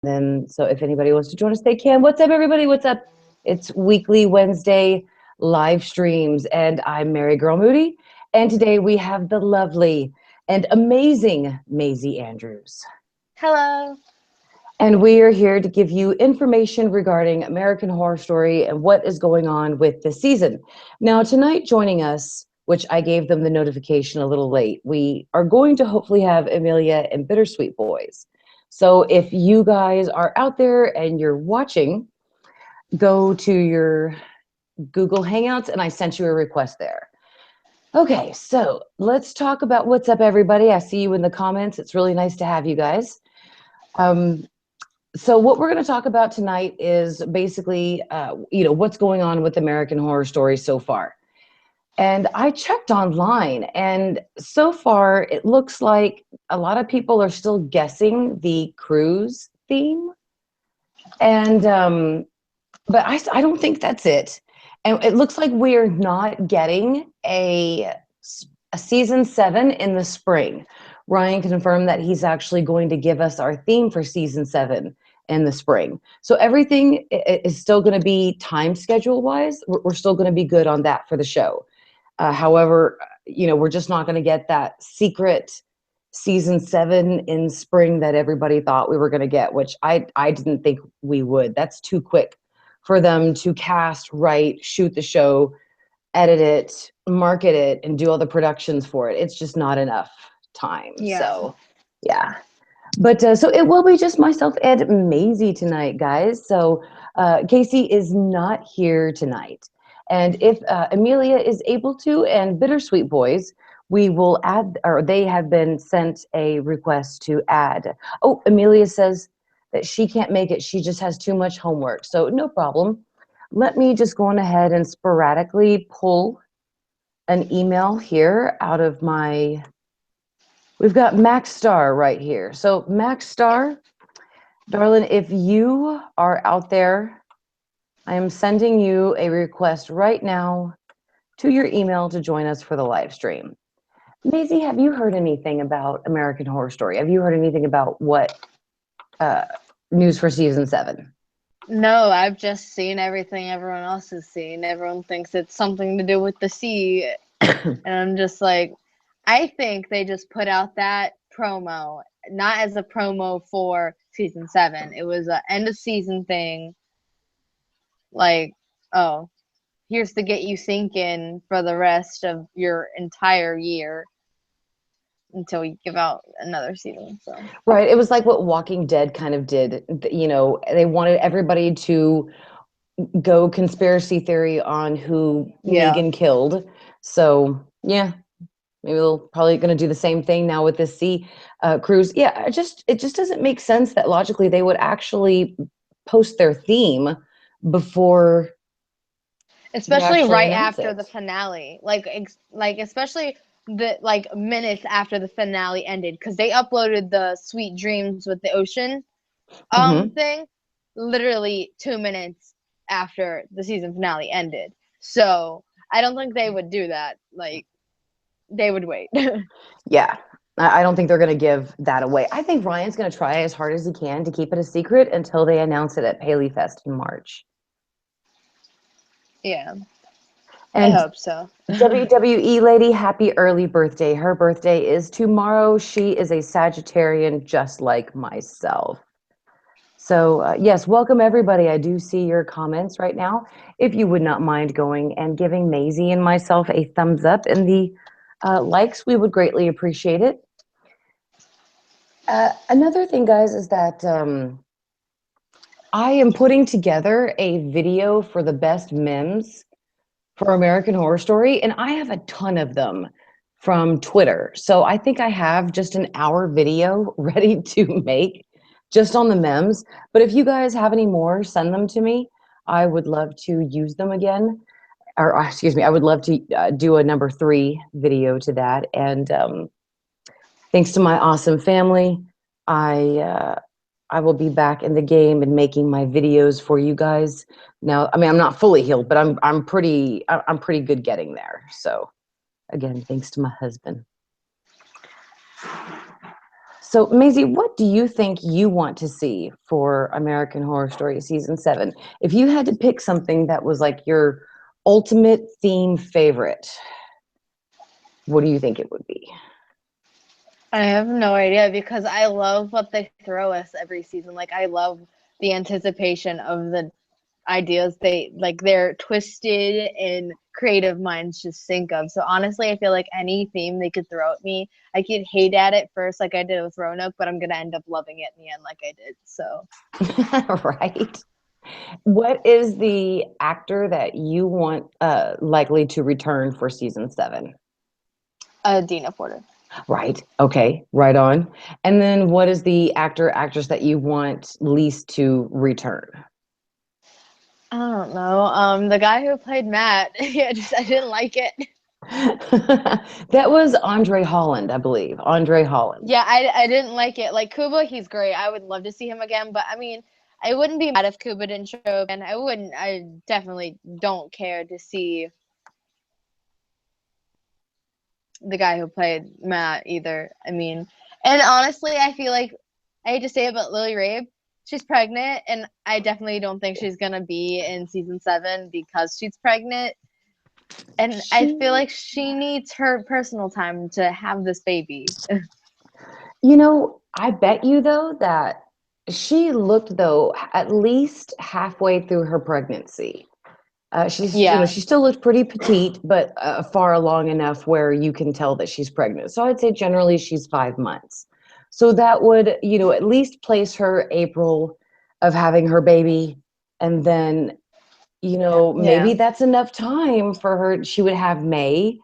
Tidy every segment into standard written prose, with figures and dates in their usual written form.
then, so if anybody wants to join us, they can. What's up, everybody? What's up? It's weekly Wednesday live streams, and I'm MaryGirl Moody. And today we have the lovely and amazing Maisie Andrews. Hello. And we are here to give you information regarding American Horror Story and what is going on with this season. Now, tonight joining us, which I gave them the notification a little late, we are going to hopefully have Amelia and Bittersweet Boys. So if you guys are out there and you're watching, go to your Google Hangouts and I sent you a request there. Okay, so let's talk about what's up, everybody. I see you in the comments. It's really nice to have you guys. So what we're going to talk about tonight is basically, what's going on with American Horror Story so far. And I checked online, and so far it looks like a lot of people are still guessing the cruise theme. And but I don't think that's it. And it looks like we're not getting a season 7 in the spring. Ryan confirmed that he's actually going to give us our theme for season 7 in the spring. So everything is still going to be time schedule wise. We're still going to be good on that for the show. However, we're just not going to get that secret season 7 in spring that everybody thought we were going to get, which I didn't think we would. That's too quick for them to cast, write, shoot the show, edit it, market it, and do all the productions for it. It's just not enough time. Yeah. So, yeah. But so it will be just myself and Maisie tonight, guys. So Casey is not here tonight. And if Amelia is able to, and Bittersweet Boys, we will add, or they have been sent a request to add. Oh, Amelia says that she can't make it. She just has too much homework. So no problem. Let me just go on ahead and sporadically pull an email here out of my, we've got Max Star right here. So Max Star, darling, if you are out there, I am sending you a request right now to your email to join us for the live stream. Maisie, have you heard anything about American Horror Story? Have you heard anything about what news for season 7? No, I've just seen everything everyone else has seen. Everyone thinks it's something to do with the sea. And I'm just like, I think they just put out that promo, not as a promo for season 7. It was an end of season thing. Like, oh, here's to get you thinking for the rest of your entire year until we give out another season. So. Right. It was like what Walking Dead kind of did. They wanted everybody to go conspiracy theory on who Negan killed. So, yeah, maybe they'll probably going to do the same thing now with this sea cruise. Yeah, it just doesn't make sense that logically they would actually post their theme before, especially right after the finale, like especially the minutes after the finale ended, because they uploaded the Sweet Dreams with the ocean thing literally 2 minutes after the season finale ended. So I don't think they would do that. Like, they would wait. Yeah, I don't think they're going to give that away. I think Ryan's going to try as hard as he can to keep it a secret until they announce it at Paley Fest in March. Yeah, and I hope so. WWE lady, happy early birthday. Her birthday is tomorrow. She is a Sagittarian just like myself. So yes, welcome everybody. I do see your comments right now. If you would not mind going and giving Maisie and myself a thumbs up in the likes, we would greatly appreciate it. Another thing, guys, is that I am putting together a video for the best memes for American Horror Story, and I have a ton of them from Twitter. So I think I have just an hour video ready to make just on the memes. But if you guys have any more, send them to me. I would love to use them again. Or excuse me, I would love to do a number 3 video to that. And thanks to my awesome family, I will be back in the game and making my videos for you guys. Now, I mean, I'm not fully healed, but I'm pretty good getting there. So again, thanks to my husband. So, Maisie, what do you think you want to see for American Horror Story season 7? If you had to pick something that was like your ultimate theme favorite, what do you think it would be? I have no idea because I love what they throw us every season. Like I love the anticipation of the ideas they're twisted and creative minds just think of. So honestly, I feel like any theme they could throw at me, I could hate at it first like I did with Roanoke, but I'm gonna end up loving it in the end like I did. So Right. What is the actor that you want likely to return for season 7? Dina Porter. Right. Okay. Right on. And then what is the actor, actress that you want least to return? I don't know. The guy who played Matt, yeah, just I didn't like it. That was Andre Holland, I believe. Andre Holland. Yeah, I didn't like it. Like Kuba, he's great. I would love to see him again, but I mean, I wouldn't be mad if Kuba didn't show up, and I wouldn't. I definitely don't care to see the guy who played Matt either. I mean, and honestly, I feel like I hate to say it, but Lily Rabe, she's pregnant, and I definitely don't think she's gonna be in season 7 because she's pregnant. And I feel She, like she needs her personal time to have this baby. I bet you though that she looked though at least halfway through her pregnancy. Yeah, She still looks pretty petite, but far along enough where you can tell that she's pregnant. So I'd say generally she's 5 months. So that would, at least place her April of having her baby. And then, maybe yeah, that's enough time for her. She would have May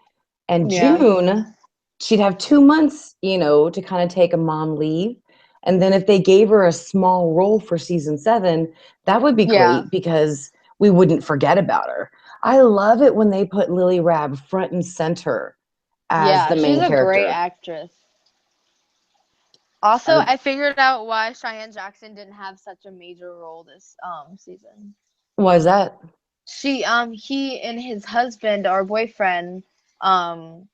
and yeah, June. She'd have 2 months, to kind of take a mom leave. And then if they gave her a small role for season 7, that would be yeah, great because we wouldn't forget about her. I love it when they put Lily Rabe front and center as yeah. the She's main a great character. actress. Also, Uh, I figured out why Cheyenne Jackson didn't have such a major role this season. why is that? He and his husband or boyfriend um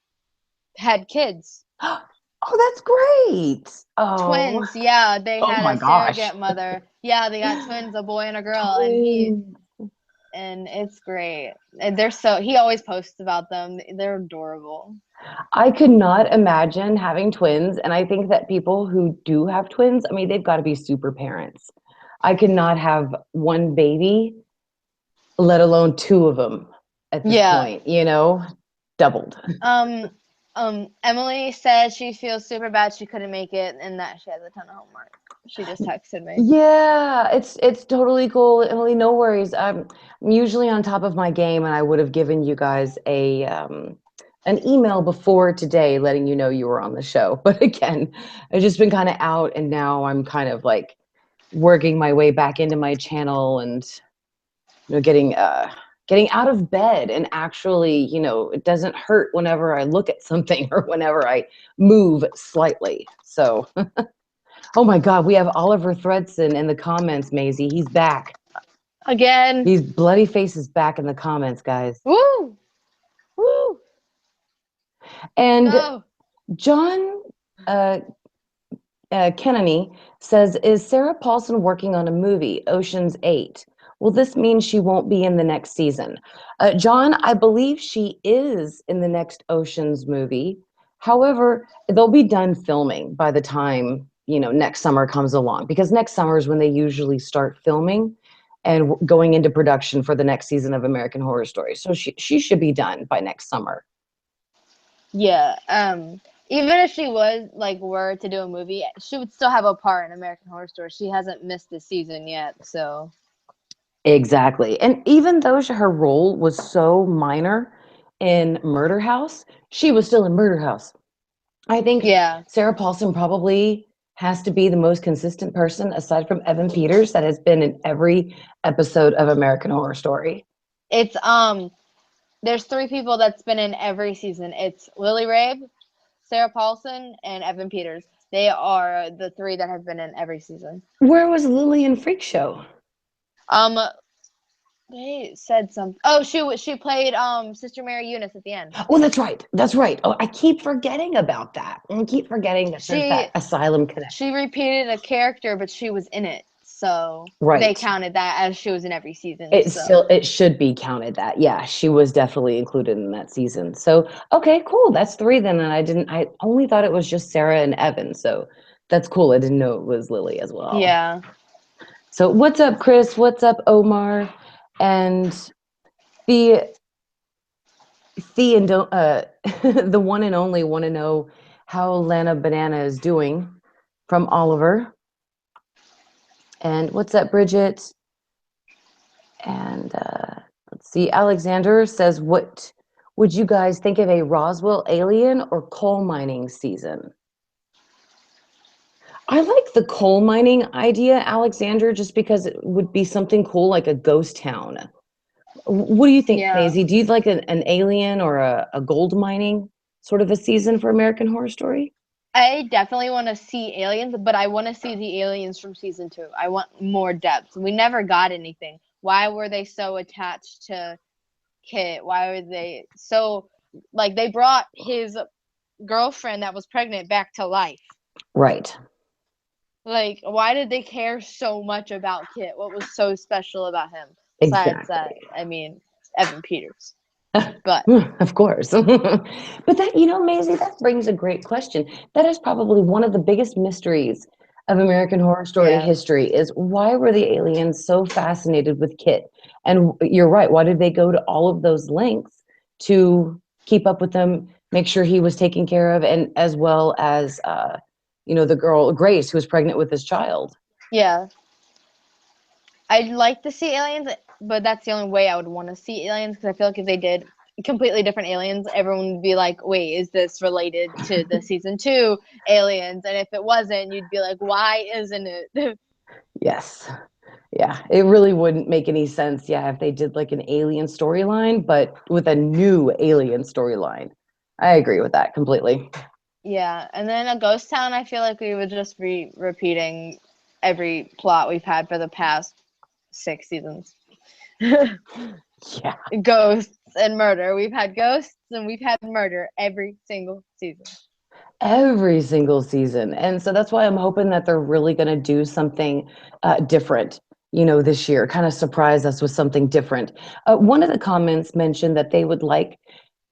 had kids. Oh, that's great. Oh, Twins. Yeah, they oh had my a gosh. surrogate mother. Yeah, they got twins, a boy and a girl, Twins. and it's great. And he always posts about them. They're adorable. I could not imagine having twins. And I think that people who do have twins, I mean, they've got to be super parents. I could not have one baby, let alone two of them at this Yeah. point, doubled. Um Emily said she feels super bad she couldn't make it and that she has a ton of homework. She just texted me. Yeah, it's totally cool, Emily. No worries. I'm usually on top of my game, and I would have given you guys a an email before today, letting you know you were on the show. But again, I've just been kind of out, and now I'm kind of like working my way back into my channel, and getting out of bed, and actually, it doesn't hurt whenever I look at something or whenever I move slightly. So. Oh my God, we have Oliver Thredson in the comments, Maisie. He's back. Again. He's bloody faces back in the comments, guys. Woo! Woo! And Go. John uh, Kennedy says, "Is Sarah Paulson working on a movie, Ocean's 8? Will this mean she won't be in the next season?" John, I believe she is in the next Ocean's movie. However, they'll be done filming by the time, next summer comes along, because next summer is when they usually start filming and going into production for the next season of American Horror Story. So she should be done by next summer. Yeah. Even if she were to do a movie, she would still have a part in American Horror Story. She hasn't missed the season yet, so Exactly. And even though her role was so minor in Murder House, she was still in Murder House. I think yeah. Sarah Paulson probably has to be the most consistent person aside from Evan Peters that has been in every episode of American Horror Story. It's there's 3 people that's been in every season. It's Lily Rabe, Sarah Paulson, and Evan Peters. They are the 3 that have been in every season. Where was Lily in Freak Show? Um They said something. Oh, she played Sister Mary Eunice at the end. Oh, that's right. That's right. Oh, I keep forgetting about that. I keep forgetting that there's She that asylum connection. she repeated a character, but she was in it, so they Right. counted that as she was in every season. It So still it should be counted that. Yeah, she was definitely included in that season. So, okay, cool. That's three then. And I only thought it was just Sarah and Evan. So that's cool. I didn't know it was Lily as well. yeah, So what's up, Chris? What's up, Omar? And the and don't the one and only want to know how Lana Banana is doing from Oliver. And what's up, Bridget? And let's see, Alexander says, what would you guys think of a Roswell alien or coal mining season? I like the coal mining idea, Alexander, just because it would be something cool like a ghost town. What do you think, yeah. Maisie? Do you like an alien or a gold mining sort of a season for American Horror Story? I definitely want to see aliens, but I want to see the aliens from season 2. I want more depth. We never got anything. Why were they so attached to Kit? Why were they so like they brought his girlfriend that was pregnant back to life? Right. Like, why did they care so much about Kit? What was so special about him? Besides that, Exactly. I mean, Evan Peters. But Of course. But that, Maisie, that brings a great question. That is probably one of the biggest mysteries of American Horror Story yeah, history is why were the aliens so fascinated with Kit? And you're right, why did they go to all of those lengths to keep up with them, make sure he was taken care of, and as well as the girl Grace who was pregnant with his child. yeah. I'd like to see aliens, but that's the only way I would want to see aliens because I feel like if they did completely different aliens, everyone would be like, "Wait, is this related to the season 2 aliens?" And if it wasn't, you'd be like, "Why isn't it?" Yes. Yeah, it really wouldn't make any sense, yeah, if they did like an alien storyline, but with a new alien storyline. I agree with that completely. Yeah, and then a ghost town, I feel like we would just be repeating every plot we've had for the past 6 seasons. Yeah, Ghosts and murder. We've had ghosts and we've had murder every single season. every single season. And so that's why I'm hoping that they're really going to do something different, this year, kind of surprise us with something different. One of the comments mentioned that they would like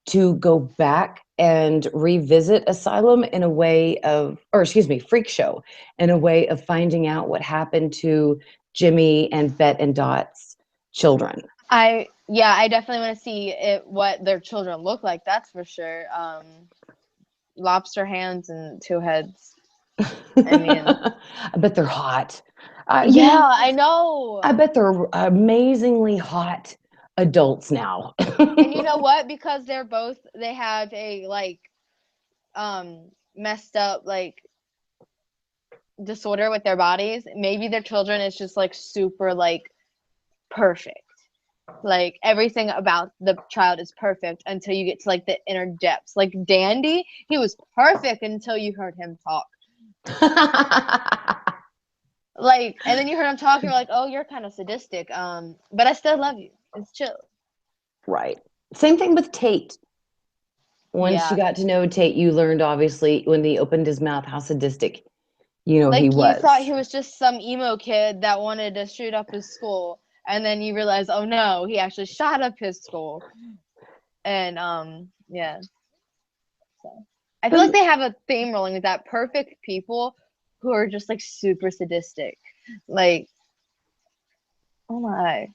to go back and revisit Asylum in a way of, or excuse me, Freak Show, in a way of finding out what happened to Jimmy and Bet and Dot's children. I definitely want to see what their children look like. That's for sure. Lobster hands and 2 heads. I mean, I bet they're hot. yeah, I know. I bet they're amazingly hot adults now. And you know what? Because they have a messed up disorder with their bodies. Maybe their children is just super perfect. Like everything about the child is perfect until you get to the inner depths. Like Dandy, he was perfect until you heard him talk. And then you heard him talk, you're like, oh, you're kind of sadistic. But I still love you. It's chill. Right. Same thing with Tate. Once you Yeah. got to know Tate, you learned obviously when he opened his mouth how sadistic, he Like you thought was. he was just some emo kid that wanted to shoot up his school, and then you realize, oh no, he actually shot up his school. And yeah. So I feel like But they have a theme rolling with that. Perfect people who are just super sadistic. Like, oh my.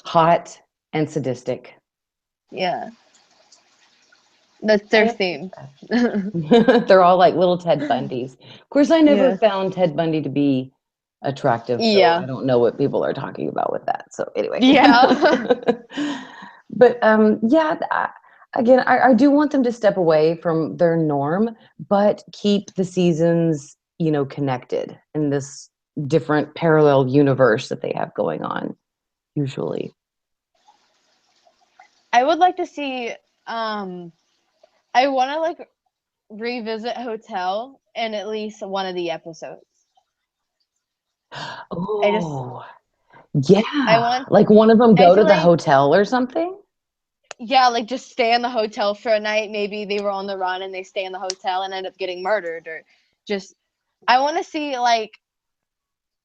hot and sadistic. Yeah. That's I their agree theme. with that. They're all like little Ted Bundys. Of course, I never Yeah. found Ted Bundy to be attractive, so I Yeah. don't know what people are talking about with that. So anyway. Yeah. But yeah, again, I do want them to step away from their norm, but keep the seasons, connected in this different parallel universe that they have going on, usually. I would like to see I want to revisit Hotel in at least one of the episodes. I just Oh, I Yeah. want. Like one of them I go to feel the like, hotel or something? yeah, like just stay in the hotel for a night. Maybe they were on the run and they stay in the hotel and end up getting murdered, or just. I want to see like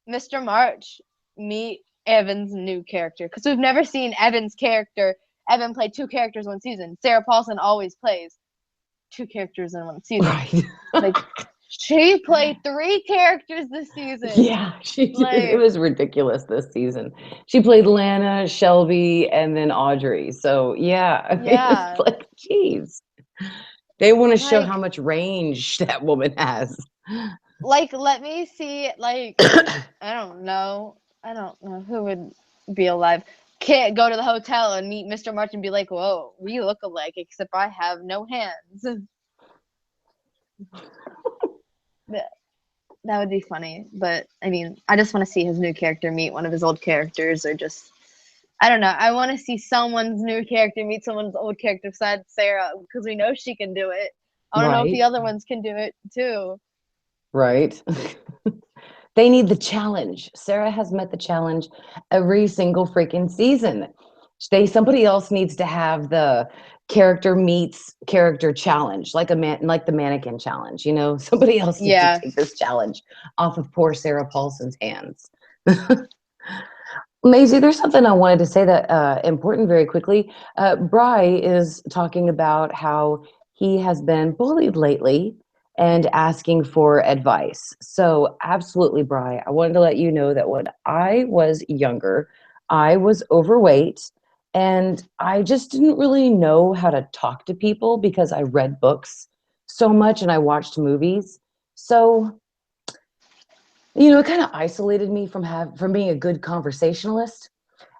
Mr. March meet Evan's new character, because we've never seen Evan's character. Evan played two characters one season. Sarah Paulson always plays two characters in one season. Right. Like, she played three characters this season. Yeah, she did. It Like, was ridiculous this season. She played Lana, Shelby, and then Audrey. So yeah, it's yeah, like, geez. They want to show how like, much range that woman has. let me see. Like, I don't know who would be alive. Can't go to the hotel and meet Mr. March and be like, "Whoa, we look alike, except I have no hands." That that would be funny. But I mean, I just want to see his new character meet one of his old characters, or just, I don't know. I want to see someone's new character meet someone's old character besides Sarah, because we know she can do it. I don't know if the Right, other ones can do it too. right. They need the challenge. Sarah has met the challenge every single freaking season. Somebody else needs to have the character meets character challenge, like like the mannequin challenge, you know? Somebody else needs to Yeah. take this challenge off of poor Sarah Paulson's hands. Maisie, there's something I wanted to say that important very quickly. Bry is talking about how he has been bullied lately and asking for advice. So, absolutely, Bry, I wanted to let you know that when I was younger, I was overweight and I just didn't really know how to talk to people because I read books so much and I watched movies. So, it kind of isolated me from being a good conversationalist.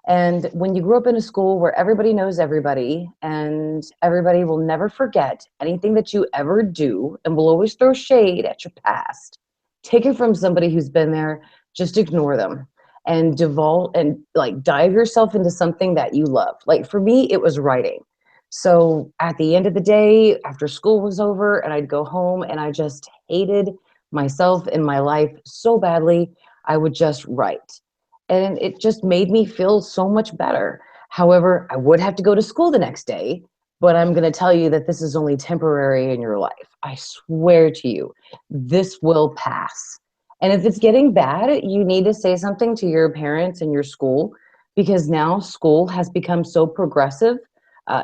And when you grew up in a school where everybody knows everybody and everybody will never forget anything that you ever do and will always throw shade at your past, take it from somebody who's been there, just ignore them and devolve and like dive yourself into something that you love. Like for me, it was writing. So at the end of the day, after school was over and I'd go home and I just hated myself and my life so badly, I would just write and it just made me feel so much better. However, I would have to go to school the next day, but I'm going to tell you that this is only temporary in your life. I swear to you, this will pass. And if it's getting bad, you need to say something to your parents and your school because now school has become so progressive.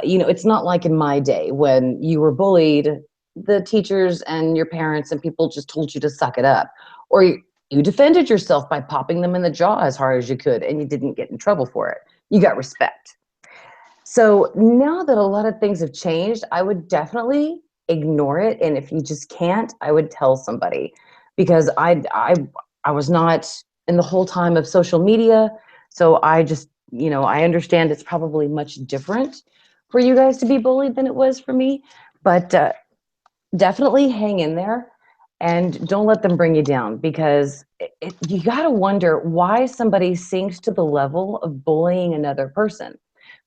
It's not like in my day when you were bullied, the teachers and your parents and people just told you to suck it up. Or you defended yourself by popping them in the jaw as hard as you could, and you didn't get in trouble for it. You got respect. So now that a lot of things have changed, I would definitely ignore it. And if you just can't, I would tell somebody because I was not in the whole time of social media. So I just, I understand it's probably much different for you guys to be bullied than it was for me. But definitely hang in there and don't let them bring you down because you got to wonder why somebody sinks to the level of bullying another person.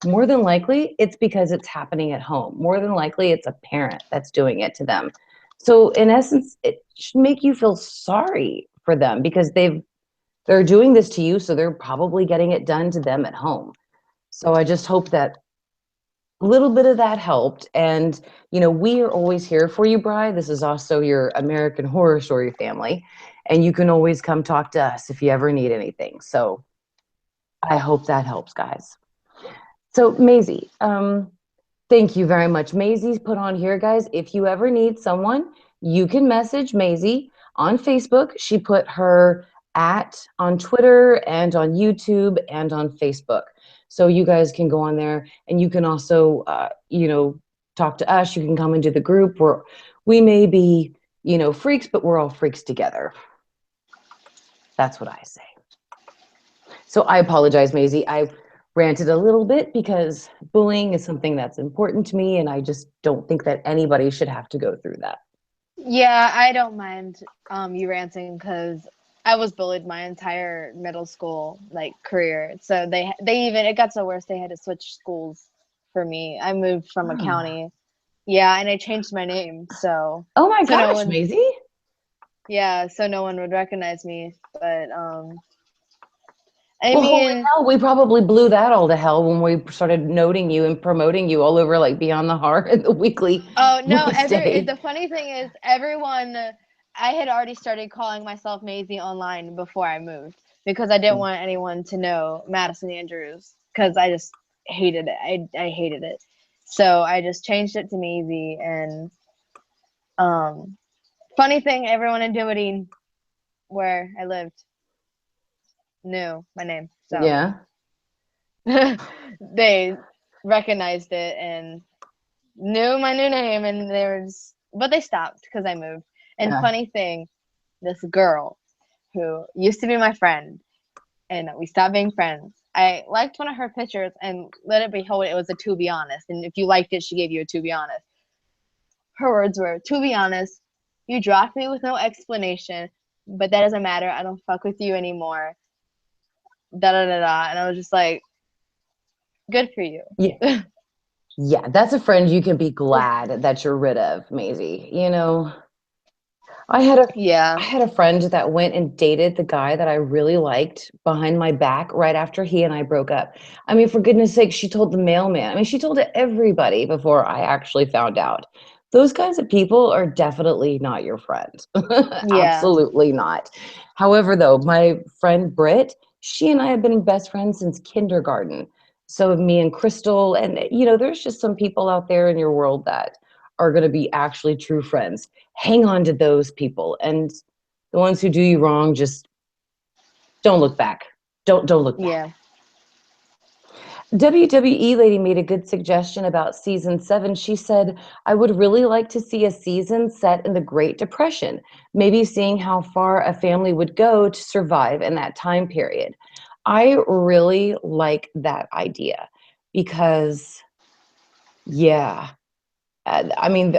More than likely, it's because it's happening at home. More than likely, it's a parent that's doing it to them. So, in essence, it should make you feel sorry for them because they're doing this to you, so they're probably getting it done to them at home. So, I just hope that a little bit of that helped. And, we are always here for you, Bri. This is also your American Horror Story family. And you can always come talk to us if you ever need anything. So I hope that helps, guys. So, Maisie, thank you very much. Maisie's put on here, guys. If you ever need someone, you can message Maisie on Facebook. She put her at on Twitter and on YouTube and on Facebook. So you guys can go on there and you can also, talk to us. You can come into the group where we may be, freaks, but we're all freaks together. That's what I say. So I apologize, Maisie. I ranted a little bit because bullying is something that's important to me, and I just don't think that anybody should have to go through that. Yeah, I don't mind you ranting, because I was bullied my entire middle school like career. So they even, it got so worse they had to switch schools for me. I moved from a Oh, county. Yeah, and I changed my name. oh my So no gosh, one, Maisie. yeah, so no one would recognize me. But I Well, holy mean, hell, we probably blew that all to hell when we started noting you and promoting you all over like Beyond the Heart and the weekly oh no, Wednesday. the funny thing is everyone I had already started calling myself Maisie online before I moved because I didn't want anyone to know Madison Andrews because I just hated it. I hated it. So I just changed it to Maisie and funny thing, everyone in Dunedin where I lived knew my name. So Yeah. they recognized it and knew my new name and but they stopped because I moved. And Yeah. funny thing, this girl who used to be my friend and we stopped being friends. I liked one of her pictures and let it be told it was a to be honest. And if you liked it, she gave you a to be honest. Her words were, to be honest, you dropped me with no explanation, but that doesn't matter. I don't fuck with you anymore. Da da da da. And I was just like, good for you. Yeah. Yeah, that's a friend you can be glad that you're rid of, Maisie. You know, I had a Yeah. I had a friend that went and dated the guy that I really liked behind my back right after he and I broke up. I mean, for goodness sake, she told the mailman. I mean, she told everybody before I actually found out. Those kinds of people are definitely not your friend. Yeah. Absolutely not. However, though, my friend Britt, she and I have been best friends since kindergarten. So me and Crystal, and there's just some people out there in your world that are going to be actually true friends. Hang on to those people, and the ones who do you wrong, just don't look back. Don't look back. Yeah. WWE lady made a good suggestion about season 7. She said, I would really like to see a season set in the Great Depression, maybe seeing how far a family would go to survive in that time period. I really like that idea because, yeah, I mean,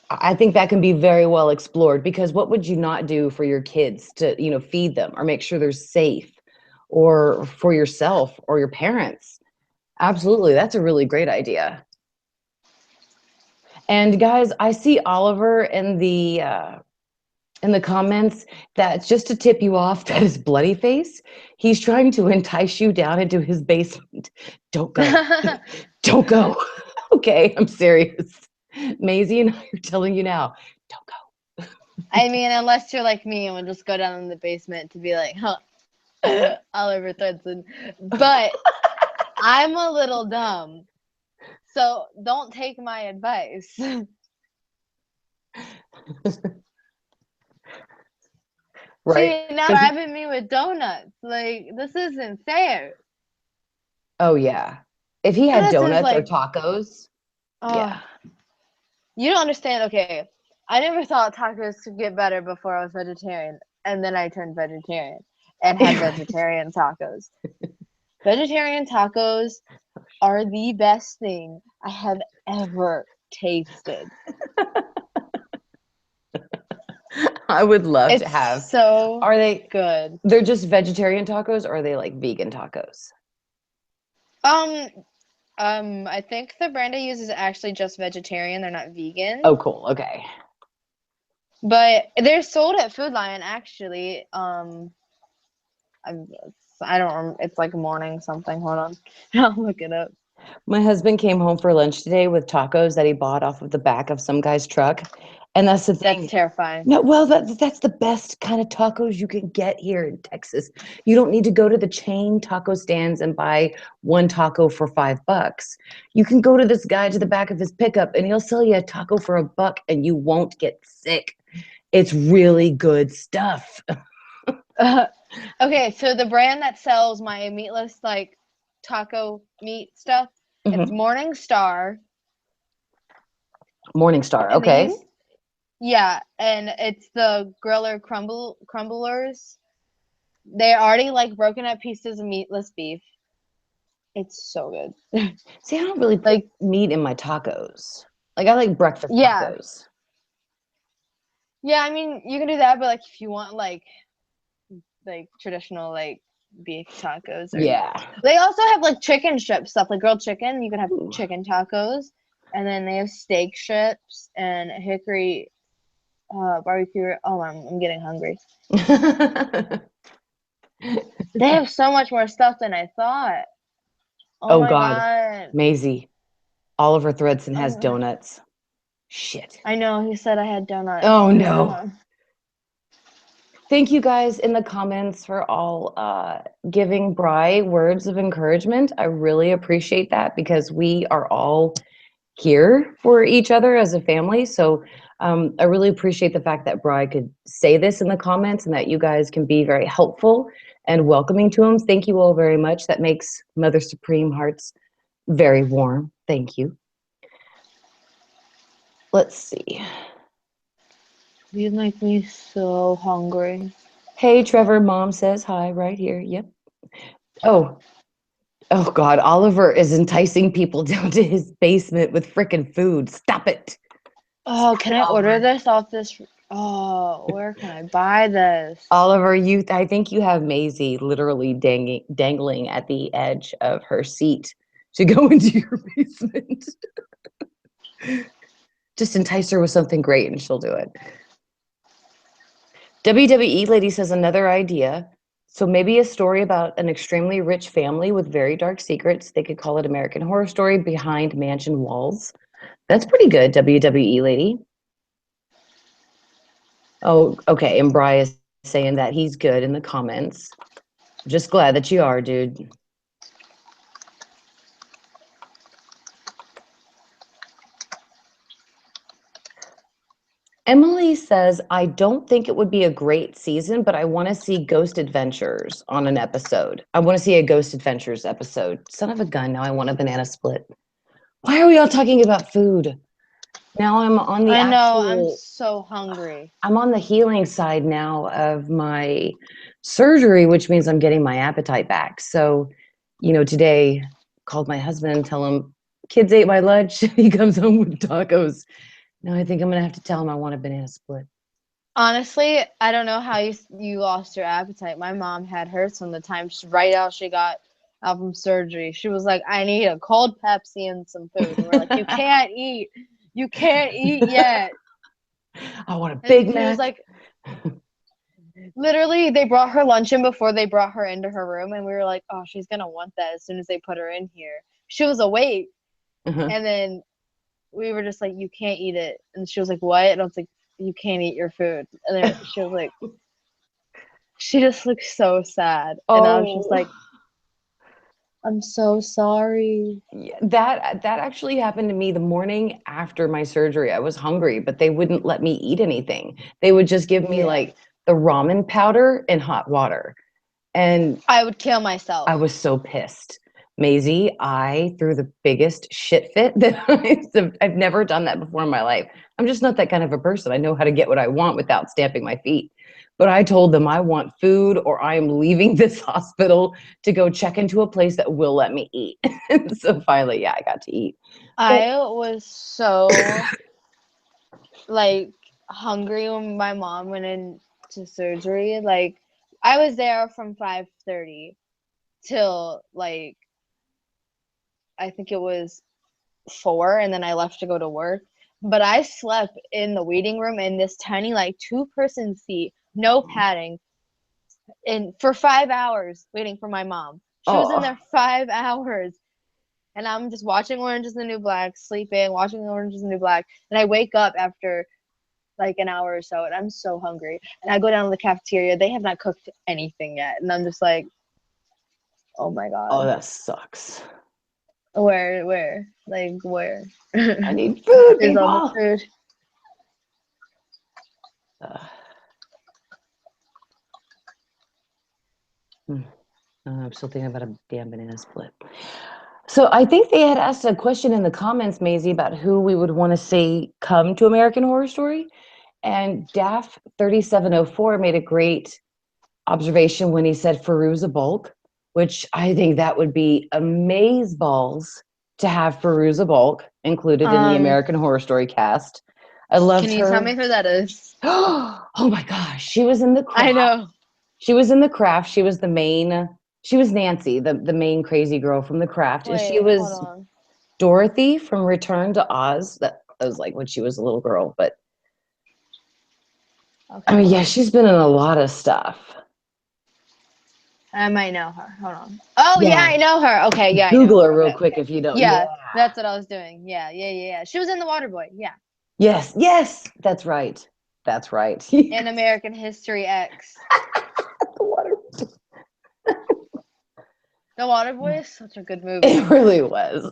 I think that can be very well explored because what would you not do for your kids to, feed them or make sure they're safe or for yourself or your parents? Absolutely. That's a really great idea. And guys, I see Oliver in the comments that's just to tip you off that his bloody face, he's trying to entice you down into his basement. Don't go. Don't go. Okay, I'm serious. Maisie and I are telling you now, don't go. I mean, unless you're like me and would just go down in the basement to be like, huh, Oliver Thudson. But I'm a little dumb. So don't take my advice. Right? See, now Because grabbing me with donuts. Like, this isn't fair. oh yeah, if he had Donuts is donuts or like, tacos, oh, yeah. you don't understand. Okay, I never thought tacos could get better before I was vegetarian. And then I turned vegetarian and had vegetarian tacos. Vegetarian tacos are the best thing I have ever tasted. I would love to It's have. so Are they? good. They're just vegetarian tacos, or are they like vegan tacos? Um, I think the brand I use is actually just vegetarian. They're not vegan, Oh, cool. Okay. but they're sold at Food Lion actually. I'm, I don't remember. It's like morning something. Hold on, I'll look it up. My husband came home for lunch today with tacos that he bought off of the back of some guy's truck, and that's the That's thing. terrifying. No, well, that's the best kind of tacos you can get here in Texas. You don't need to go to the chain taco stands and buy one taco for $5. You can go to this guy to the back of his pickup and he'll sell you a taco for $1 and you won't get sick. It's really good stuff. Okay, so the brand that sells my meatless like taco meat stuff, it's Mhm. Morning Star, Morningstar. and they Okay. use yeah, and it's the griller crumblers. They're already like broken up pieces of meatless beef. It's so good. See, I don't really put Like meat in my tacos. Like I like breakfast yeah. tacos. Yeah, I mean you can do that, but like if you want like traditional like beef tacos or Yeah. they also have like chicken strip stuff, like grilled chicken. You can have Ooh. chicken tacos, and then they have steak strips and hickory barbecue. Oh, I'm getting hungry. They have so much more stuff than I thought. Oh Oh my God, god. Maisie, Oliver Thredson has Oh, donuts. Shit. I know, he said I had donuts. Oh no. Thank you guys in the comments for all giving Bri words of encouragement. I really appreciate that because we are all here for each other as a family. So I really appreciate the fact that Bri could say this in the comments and that you guys can be very helpful and welcoming to him. Thank you all very much. That makes Mother Supreme hearts very warm. Thank you. Let's see. You make me so hungry. Hey, Trevor, Mom says hi right here. Yep. Oh, oh God, Oliver is enticing people down to his basement with frickin' food. Stop it. Oh, can I order Oliver. this off this? Oh, where can I buy this? Oliver, I think you have Maisie literally dangling at the edge of her seat to go into your basement. Just entice her with something great and she'll do it. WWE Lady says another idea. So maybe a story about an extremely rich family with very dark secrets. They could call it American Horror Story Behind Mansion Walls. That's pretty good, WWE Lady. Oh, okay. And Bri is saying that he's good in the comments. Just glad that you are, dude. Emily says, I don't think it would be a great season, but I want to see Ghost Adventures on an episode. I want to see a Ghost Adventures episode. Son of a gun, now I want a banana split. Why are we all talking about food? Now I'm on the I know, I'm actual, so hungry. I'm on the healing side now of my surgery, which means I'm getting my appetite back. So, today called my husband and tell him, kids ate my lunch. He comes home with tacos. Now I think I'm going to have to tell him I want a banana split. Honestly, I don't know how you lost your appetite. My mom had hers from the time right out she got out from surgery. She was like, I need a cold Pepsi and some food. And we're like, you can't eat. You can't eat yet. I want a And Big she was Mac. like, literally, they brought her lunch in before they brought her into her room. And we were like, oh, she's going to want that as soon as they put her in here. She was awake. Uh-huh. And then we were just like, you can't eat it. And she was like, what? And I was like, you can't eat your food. And then she was like, she just looked so sad. And I was just like, I'm so sorry. Yeah, that actually happened to me the morning after my surgery. I was hungry, but they wouldn't let me eat anything. They would just give me Yeah. like the ramen powder and hot water. And I would kill myself. I was so pissed. Maisie, I threw the biggest shit fit that I've never done that before in my life. I'm just not that kind of a person. I know how to get what I want without stamping my feet. But I told them I want food or I am leaving this hospital to go check into a place that will let me eat. And so finally, yeah, I got to eat. I was so like hungry when my mom went into surgery. Like I was there from 5:30 till like I think it was 4, and then I left to go to work. But I slept in the waiting room in this tiny like 2-person seat, no padding, and for 5 hours waiting for my mom. She was in Oh, there 5 hours. And I'm just watching Orange is the New Black, sleeping, watching Orange is the New Black. And I wake up after like an hour or so, and I'm so hungry. And I go down to the cafeteria. They have not cooked anything yet. And I'm just like, oh my oh, God. that sucks. Where? Like, where? I need food, Is all the people. food. I'm still thinking about a damn banana split. So I think they had asked a question in the comments, Maisie, about who we would want to see come to American Horror Story. And Daff 3704 made a great observation when he said Firuza Bulk, which I think that would be amazeballs to have Firuza Bulk included in the Um, American Horror Story cast. I loved can you tell me her. who that is? Oh my gosh, she was in The I Craft. know. She was in The Craft. She was the main. She was Nancy, the main crazy girl from The Craft, and she Wait, hold was on. Dorothy from Return to Oz. That was like when she was a little girl, but I Okay, mean, hold yeah, on. she's been in a lot of stuff. I might know her. Hold on. Oh yeah, Yeah. I know her. Okay, yeah, I know Google her her. real Okay, quick okay. if you don't. Yeah. Yeah, that's what I was doing. Yeah. She was in The Waterboy. Yeah, Yes. Yes. That's right. That's right. in American History X. The water. The Waterboy is such a good movie. It really was.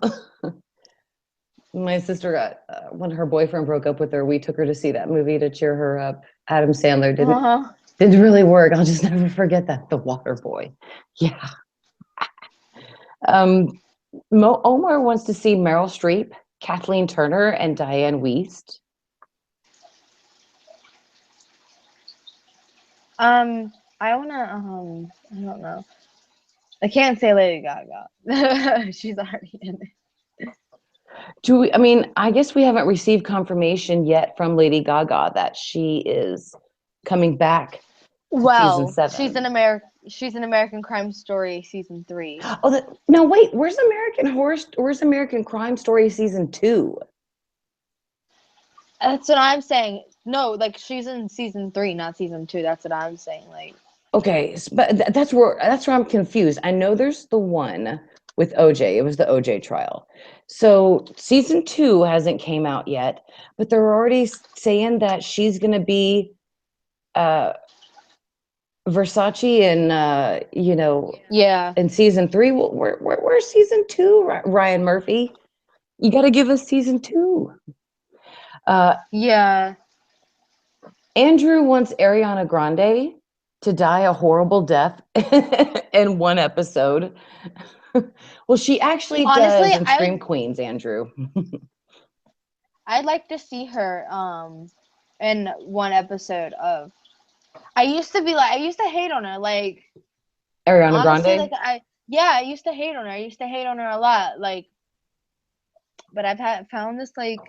My sister got when her boyfriend broke up with her, we took her to see that movie to cheer her up. Adam Sandler didn't really work. I'll just never forget that. The Water Boy. Yeah. Um, Omar wants to see Meryl Streep, Kathleen Turner, and Diane Wiest. I wanna I don't know. I can't say Lady Gaga. She's already in it. Do we, I mean, I guess we haven't received confirmation yet from Lady Gaga that she is coming back to season Well, 7. She's an American Crime Story season 3. Oh, no, wait. Where's Where's American Crime Story season 2? That's what I'm saying. No, like she's in season 3, not season 2. That's what I'm saying. Like, Okay, but that's where I'm confused. I know there's the one with OJ. It was the OJ trial. So season 2 hasn't came out yet, but they're already saying that she's gonna be uh Versace and yeah, in season 3. Where's season 2? Ryan Murphy, you got to give us season 2. yeah. Andrew wants Ariana Grande to die a horrible death in one episode. Well, she actually Honestly, does in Scream Queens, Andrew. I'd like to see her in one episode of. I used to hate on her. Like, Ariana honestly, like Grande? I used to hate on her. I used to hate on her a lot. Like, but found this like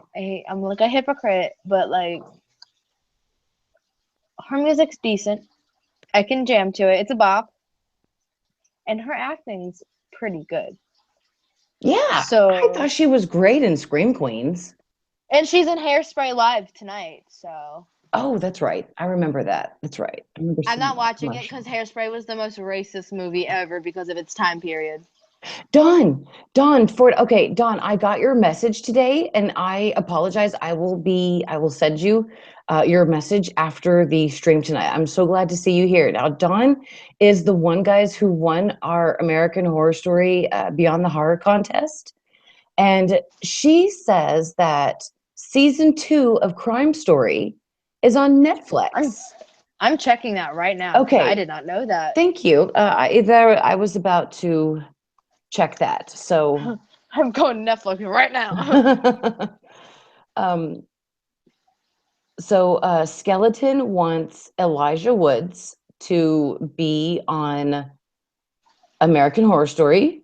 I'm like a hypocrite, but like her music's decent. I can jam to it. It's a bop, and her acting's pretty good. Yeah, I So, thought she was great in Scream Queens. and she's in Hairspray live tonight. So Oh, that's right. I remember that. That's right. I remember I'm seeing not that watching it because commercial. Hairspray was the most racist movie ever because of its time period. Dawn, okay, Dawn, I got your message today and I apologize. I will send you your message after the stream tonight. I'm so glad to see you here. Now, Dawn is the one guys who won our American Horror Story Beyond the Horror contest. And she says that season 2 of Crime Story is on Netflix. I'm checking that right now because I Okay, did not know that. thank you. I was about to check that. So I'm going Netflix right now. um, Skeleton wants Elijah Woods to be on American Horror Story.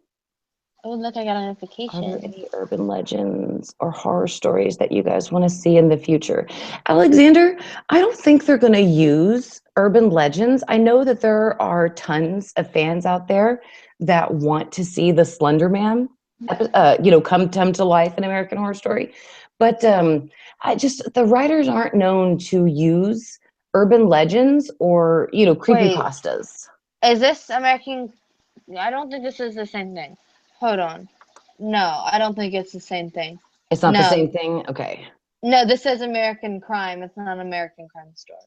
Oh, look, I got a Are there notification. any urban legends or horror stories that you guys want to see in the future? Alexander, I don't think they're going to use urban legends. I know that there are tons of fans out there that want to see the Slender Man, come to life in American Horror Story. But the writers aren't known to use urban legends or, Wait, creepypastas. is this American? I don't think this is the same thing. Hold on. No, I don't think it's the same thing. It's not the No, same thing? Okay. no, this says American Crime. It's not American Crime Story.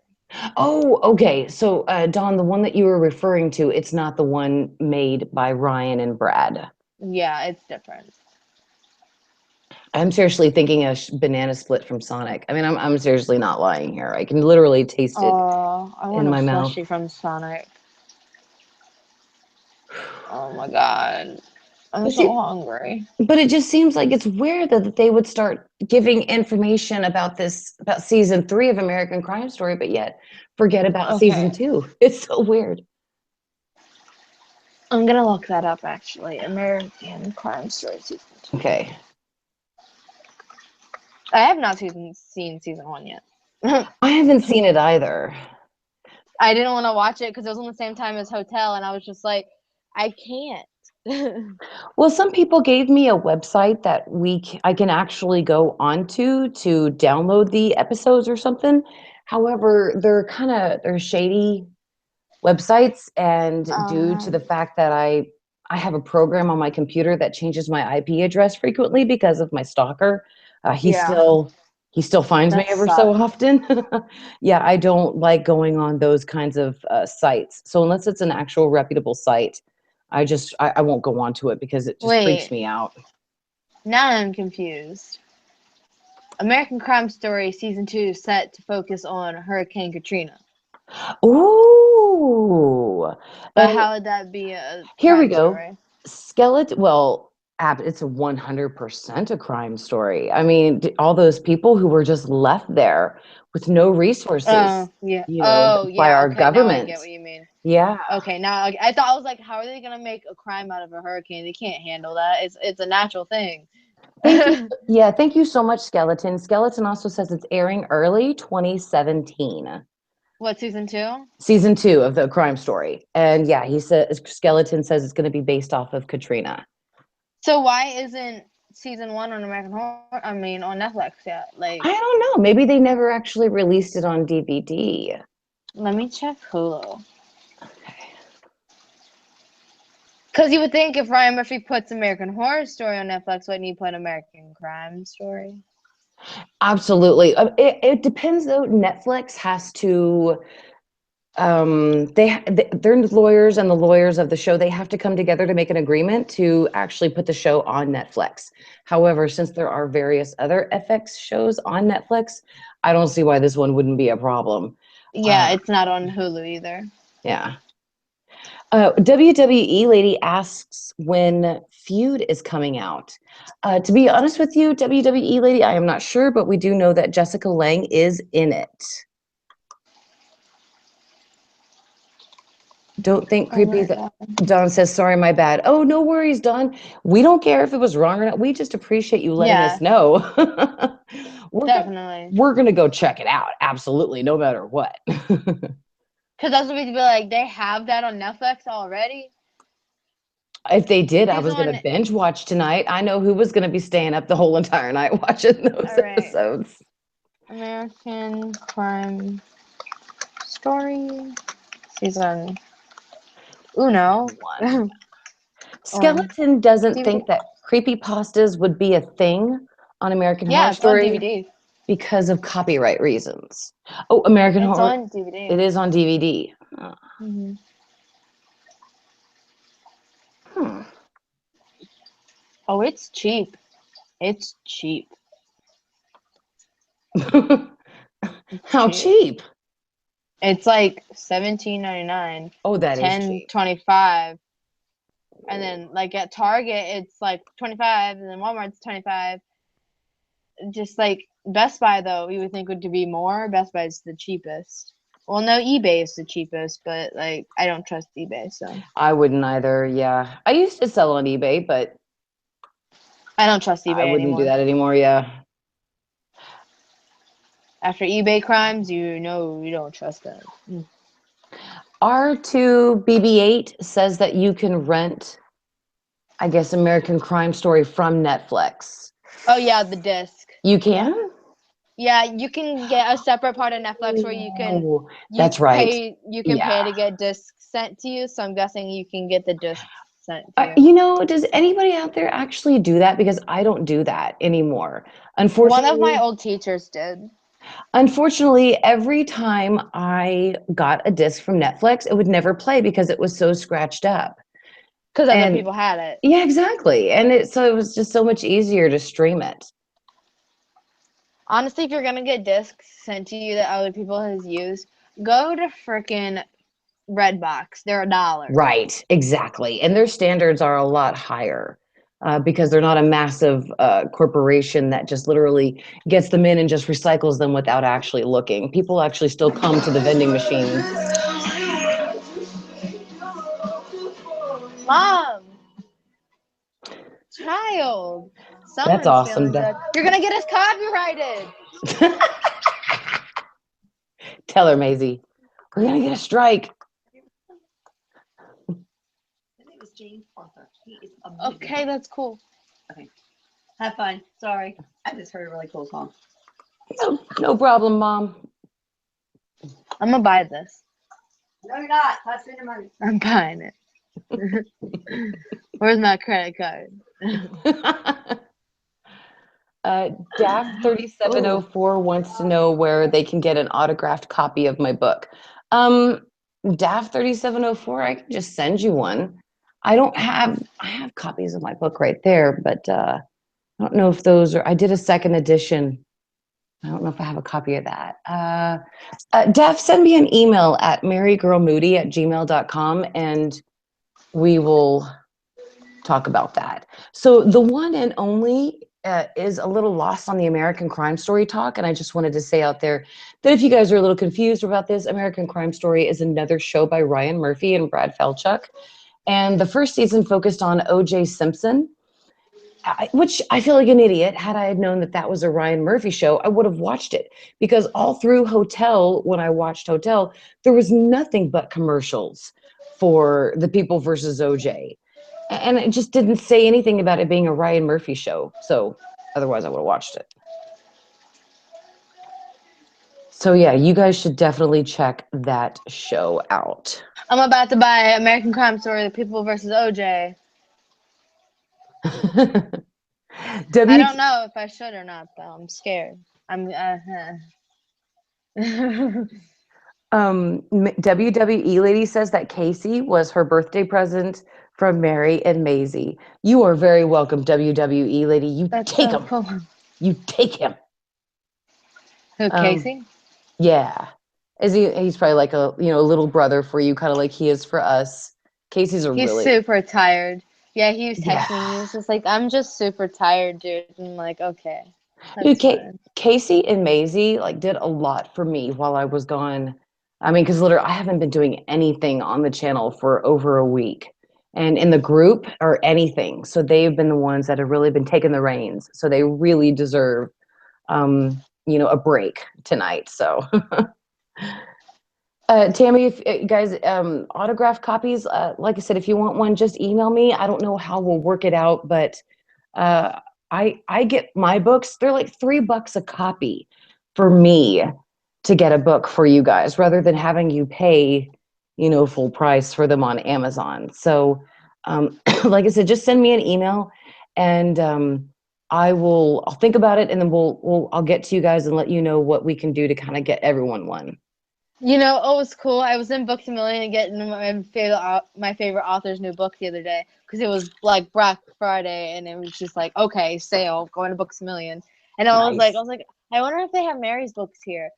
Oh, okay. So, Dawn, the one that you were referring to, it's not the one made by Ryan and Brad. Yeah, it's different. I'm seriously thinking a banana split from Sonic. I mean, I'm seriously not lying here. I can literally taste it Oh, I in want a my mouth. slushie from Sonic. Oh my god. I'm But so see, hungry. but it just seems like it's weird that they would start giving information about season 3 of American Crime Story, but yet forget about season Okay. 2. It's so weird. I'm gonna look that up actually. American Crime Story season 2. Okay. I have not seen season 1 yet. I haven't seen it either. I didn't want to watch it because it was on the same time as Hotel, and I was just like, I can't. Well, some people gave me a website that I can actually go onto to download the episodes or something. However, they're shady. websites, and due to Um, the fact that I have a program on my computer that changes my IP address frequently because of my stalker. yeah, He still finds me that ever so sucks. often. Yeah, I don't like going on those kinds of sites. So unless it's an actual reputable site, I won't go onto it because it just freaks Wait, me out. now I'm confused. American Crime Story season 2 set to focus on Hurricane Katrina. Ooh, But and how would that be a here we crime go. story? Skeleton. Well, it's a 100% a crime story. I mean, all those people who were just left there with no resources, Oh, yeah. you know, Oh, by yeah. our Okay, now I get government. what you mean. Yeah. Okay, now I thought I was like, how are they gonna make a crime out of a hurricane? They can't handle that. It's a natural thing. Thank you. Yeah, thank you so much, Skeleton. Skeleton also says it's airing early 2017. What, season 2? Season 2 of the crime story. And yeah, he says Skeleton says it's going to be based off of Katrina. So why isn't season 1 on American Horror? I mean, on Netflix yet? I Like, don't know. Maybe they never actually released it on DVD. let me check Hulu. Because you would think if Ryan Murphy puts American Horror Story on Netflix, wouldn't he put American Crime Story? Absolutely. It depends though. Netflix has to they're lawyers, and the lawyers of the show, they have to come together to make an agreement to actually put the show on Netflix. However, since there are various other FX shows on Netflix, I don't see why this one wouldn't be a problem. Yeah, it's not on Hulu either. Yeah. WWE lady asks when Feud is coming out. To be honest with you, WWE lady, I am not sure, but we do know that Jessica Lange is in it. Don't think Oh creepy my that god. Don says, sorry, my bad. Oh, no worries, Don. We don't care if it was wrong or not. We just appreciate you letting Yeah, us know. definitely. We're gonna go check it out. Absolutely, no matter what. Because that's what we'd be like, they have that on Netflix already? If they did, If I he's was gonna on, binge watch tonight. I know who was gonna be staying up the whole entire night watching those alright, episodes. American Crime Story, season uno. One. on Skeleton doesn't DVD. think that creepypastas would be a thing on American Horror Yeah, it's on Story DVD. because of copyright reasons. Oh, American It's Horror, on DVD. it is on DVD. Oh. Hmm. Hmm. Oh, it's cheap. It's cheap. It's How cheap. cheap? It's like $17.99, Oh, that is cheap. $10.25, and then like at Target it's like 25, and then Walmart's 25. Just like Best Buy though, you would think would be more. Best Buy is the cheapest. Well, no, eBay is the cheapest, but like I don't trust eBay, so I wouldn't either. Yeah. I used to sell on eBay, but I don't trust I eBay wouldn't do anymore. that anymore. Yeah. After eBay crimes, you know you don't trust them. R2BB8 says that you can rent, I guess, American Crime Story from Netflix. Oh yeah, the disc. You can? Yeah, you can get a separate part of Netflix where Oh, that's right. you can pay Yeah. to get discs sent to you. So I'm guessing you can get the discs sent to you. You know, does anybody out there actually do that? Because I don't do that anymore. One of my Unfortunately, old teachers did. Unfortunately, every time I got a disc from Netflix, it would never play because it was so scratched up. Because other And people had it. yeah, exactly. And it was just so much easier to stream it. Honestly, if you're gonna get discs sent to you that other people has used, go to frickin' Redbox. They're $1. Right, exactly. And their standards are a lot higher because they're not a massive corporation that just literally gets them in and just recycles them without actually looking. People actually still come to the vending machine. Mom, child, That's someone's awesome. feeling good. You're gonna get us copyrighted. Tell her, Maisie, we're going to get a strike. His name is James Arthur. He is amazing. Okay, that's cool. Okay. Have fun. Sorry. I just heard a really cool song. No problem, Mom. I'm gonna buy this. No, you're not. Pass me the money. I'm buying it. Where's my credit card? Daft3704 wants to know where they can get an autographed copy of my book. Daft3704, I can just send you one. I have copies of my book right there, but I don't know if those are, I did a second edition. I don't know if I have a copy of that. Daph, send me an email at marygirlmoody@gmail.com and we will talk about that. So the one and only is a little lost on the American Crime Story talk. And I just wanted to say out there that if you guys are a little confused about this, American Crime Story is another show by Ryan Murphy and Brad Falchuk. And the first season focused on O.J. Simpson, which I feel like an idiot. Had I had known that that was a Ryan Murphy show, I would have watched it, because all through Hotel, when I watched Hotel, there was nothing but commercials for The People versus OJ. And it just didn't say anything about it being a Ryan Murphy show. So otherwise I would have watched it. So yeah, you guys should definitely check that show out. I'm about to buy American Crime Story: The People versus OJ. I don't know if I should or not, though. I'm scared. WWE Lady says that Casey was her birthday present from Mary and Maisie. You are very welcome, WWE Lady. You That's take so him. cool. You take him. Who, Casey? Yeah. He's probably like a little brother for you, kind of like he is for us. He's super tired. Yeah, he was texting me. Yeah. He was just like, I'm just super tired, dude. And I'm like, okay. Dude, That's fine. Casey and Maisie did a lot for me while I was gone. I mean, because literally I haven't been doing anything on the channel for over a week, and in the group or anything. So they've been the ones that have really been taking the reins. So they really deserve, a break tonight. So, Tammy, if guys, autograph copies, like I said, if you want one, just email me. I don't know how we'll work it out, but I get my books. They're like $3 a copy for me to get a book for you guys, rather than having you pay, full price for them on Amazon. So, like I said, just send me an email, and I'll think about it, and then I'll get to you guys and let you know what we can do to kind of get everyone one. You know, it was cool. I was in Books A Million getting my favorite author's new book the other day, because it was like Black Friday, and it was just like, okay, sale, going to Books A Million. And I was like, I wonder if they have Mary's books here.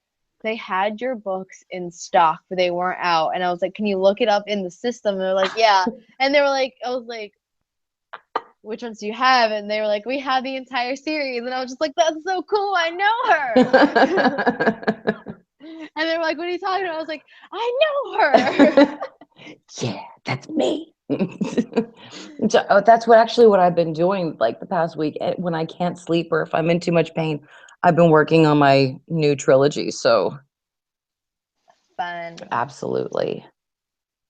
They had your books in stock, but they weren't out. And I was like, can you look it up in the system? And they're like, yeah. And they were like, I was like, which ones do you have? And they were like, we have the entire series. And I was just like, that's so cool. I know her. And they were like, what are you talking about? I was like, I know her. Yeah, that's me. So, that's what I've been doing like the past week. When I can't sleep or if I'm in too much pain, I've been working on my new trilogy. So Fun. Absolutely.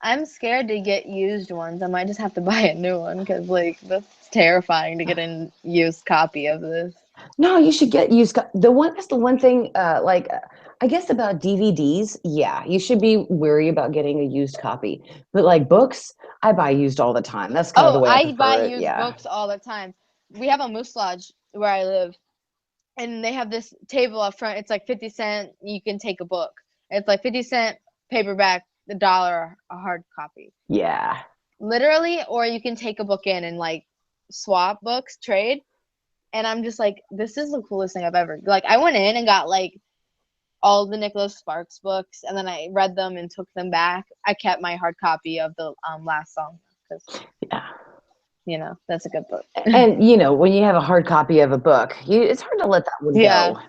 I'm scared to get used ones. I might just have to buy a new one, because like that's terrifying to get a used copy of this. No, you should get used. That's the one thing, I guess about DVDs. Yeah, you should be wary about getting a used copy. But like books, I buy used all the time. That's kind of the way I I prefer buy it. used Yeah. books all the time. We have a Moose Lodge where I live, and they have this table up front. It's like 50 cents. You can take a book. It's like 50 cent paperback, $1 a hard copy. Yeah. Literally, or you can take a book in and like swap books, trade. And I'm just like, this is the coolest thing I've ever. Like, I went in and got like all the Nicholas Sparks books, and then I read them and took them back. I kept my hard copy of the last song, because that's a good book. And when you have a hard copy of a book, it's hard to let that one go.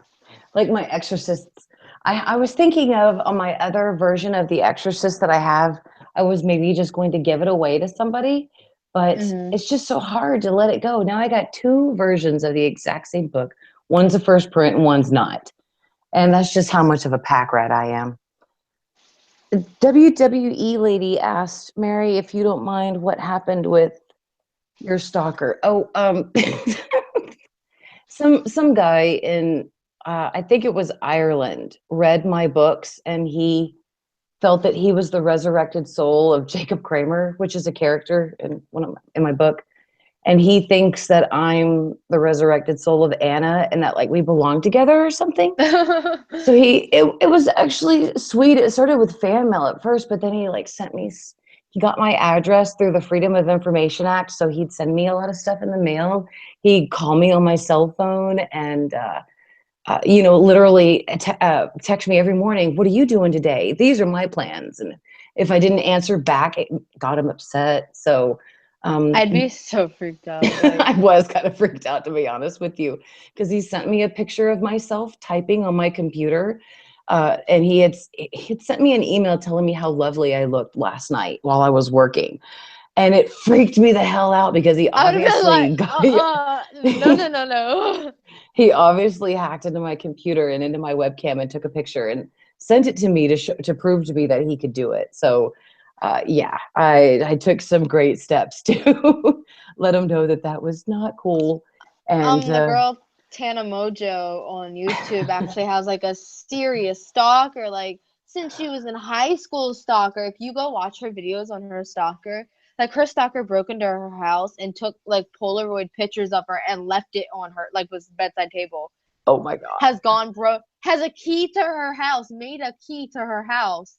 Like my Exorcists, I was thinking of on my other version of The Exorcist that I have, I was maybe just going to give it away to somebody, but it's just so hard to let it go. Now I got 2 versions of the exact same book. One's a first print and one's not. And that's just how much of a pack rat I am. The WWE lady asked, Mary, if you don't mind, what happened with your stalker? Oh, some guy in I think it was Ireland read my books, and he felt that he was the resurrected soul of Jacob Kramer, which is a character in my book. And he thinks that I'm the resurrected soul of Anna and that like we belong together or something. So it was actually sweet. It started with fan mail at first, but then he like he got my address through the Freedom of Information Act. So he'd send me a lot of stuff in the mail. He'd call me on my cell phone and, literally text me every morning. What are you doing today? These are my plans. And if I didn't answer back, it got him upset. So, I'd be so freaked out. Like, I was kind of freaked out, to be honest with you, because he sent me a picture of myself typing on my computer. And he had sent me an email telling me how lovely I looked last night while I was working. And it freaked me the hell out because he I would have obviously been like, no. he obviously hacked into my computer and into my webcam and took a picture and sent it to me to prove to me that he could do it. So yeah, I took some great steps to let him know that that was not cool. And The girl Tana Mojo on YouTube actually has like a serious stalker, like since she was in high school stalker. If you go watch her videos on her stalker, like her stalker broke into her house and took like Polaroid pictures of her and left it on her like was bedside table. oh my God. Has a key to her house, made a key to her house.